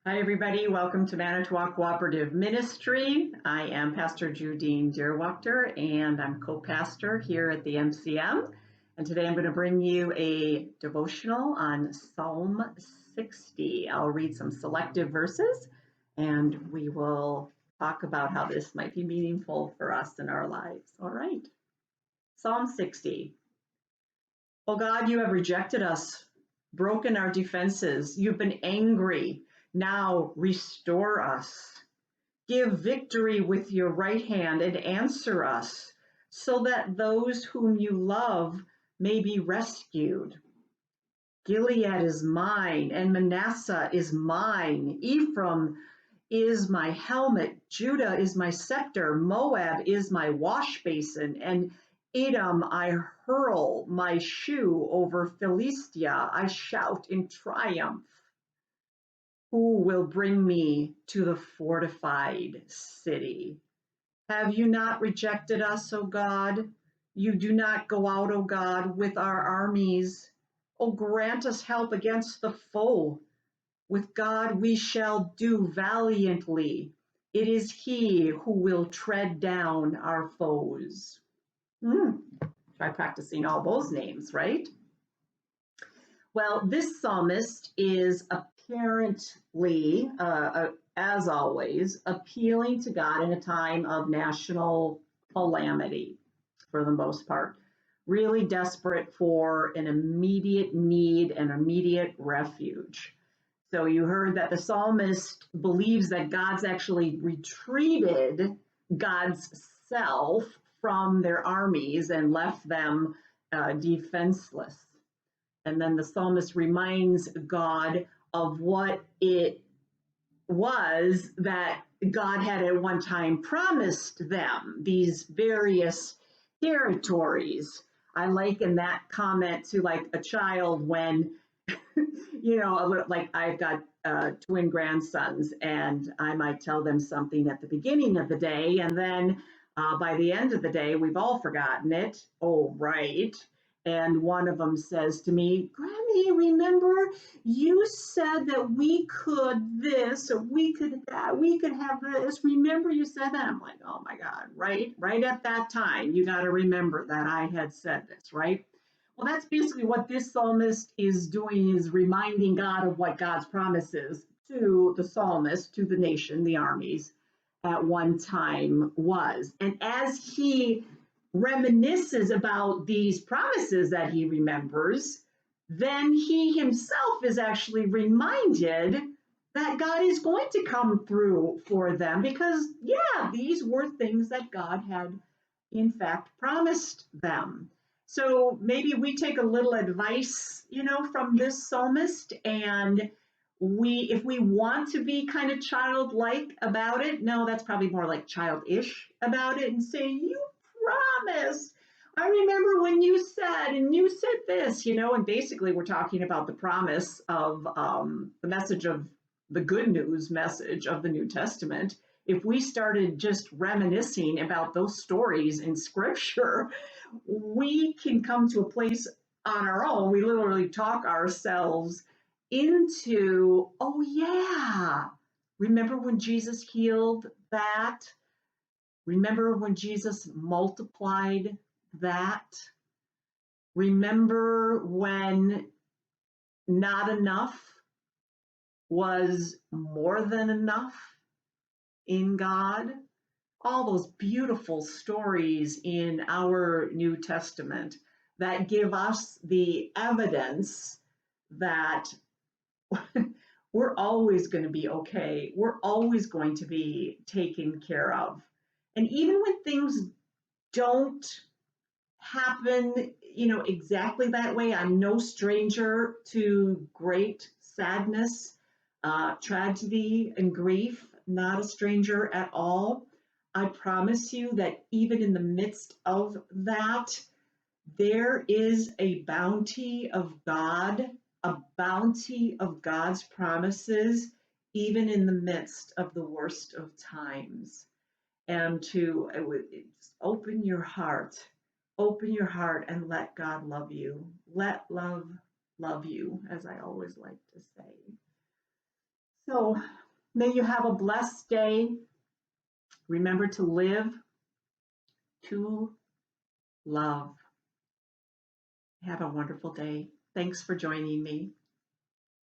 Hi, everybody. Welcome to Manitowoc Cooperative Ministry. I am Pastor Judine Duerwaechter, and I'm co-pastor here at the MCM. And today I'm going to bring you a devotional on Psalm 60. I'll read some selective verses, and we will talk about how this might be meaningful for us in our lives. All right. Psalm 60. Oh God, you have rejected us, broken our defenses. You've been angry. Now restore us. Give victory with your right hand and answer us, so that those whom you love may be rescued. Gilead is mine, and Manasseh is mine. Ephraim is my helmet. Judah is my scepter. Moab is my wash basin. And Edom, I hurl my shoe over Philistia. I shout in triumph. Who will bring me to the fortified city? Have you not rejected us, O God? You do not go out, O God, with our armies. O grant us help against the foe. With God we shall do valiantly. It is he who will tread down our foes. Try practicing all those names, right? Well, this psalmist is apparently, as always, appealing to God in a time of national calamity, for the most part, really desperate for an immediate need and immediate refuge. So you heard that the psalmist believes that God's actually retreated God's self from their armies and left them defenseless. And then the psalmist reminds God of what it was that God had at one time promised them, these various territories. I liken that comment to like a child when, like I've got twin grandsons, and I might tell them something at the beginning of the day, and then by the end of the day, we've all forgotten it. Oh, right. And one of them says to me, Grammy, remember you said that we could this, or we could that, we could have this. Remember you said that? I'm like, oh my God, right at that time, you got to remember that I had said this, right? Well, that's basically what this psalmist is doing, is reminding God of what God's promises to the psalmist, to the nation, the armies, at one time was. And as he reminisces about these promises that he remembers, then he himself is actually reminded that God is going to come through for them because, yeah, these were things that God had, in fact, promised them. So maybe we take a little advice, from this psalmist, and if we want to be kind of childlike about it, no, that's probably more like childish about it, and say, you promised. I remember when you said, and you said this, and basically we're talking about the promise of the message of the good news message of the New Testament. If we started just reminiscing about those stories in scripture, we can come to a place on our own. We literally talk ourselves into, oh yeah, remember when Jesus healed that? Remember when Jesus multiplied that? Remember when not enough was more than enough in God? All those beautiful stories in our New Testament that give us the evidence that we're always going to be okay. We're always going to be taken care of. And even when things don't happen, exactly that way, I'm no stranger to great sadness, tragedy, and grief, not a stranger at all. I promise you that even in the midst of that, there is a bounty of God, a bounty of God's promises, even in the midst of the worst of times. And to just open your heart and let God love you. Let love you, as I always like to say. So may you have a blessed day. Remember to live, to love. Have a wonderful day. Thanks for joining me.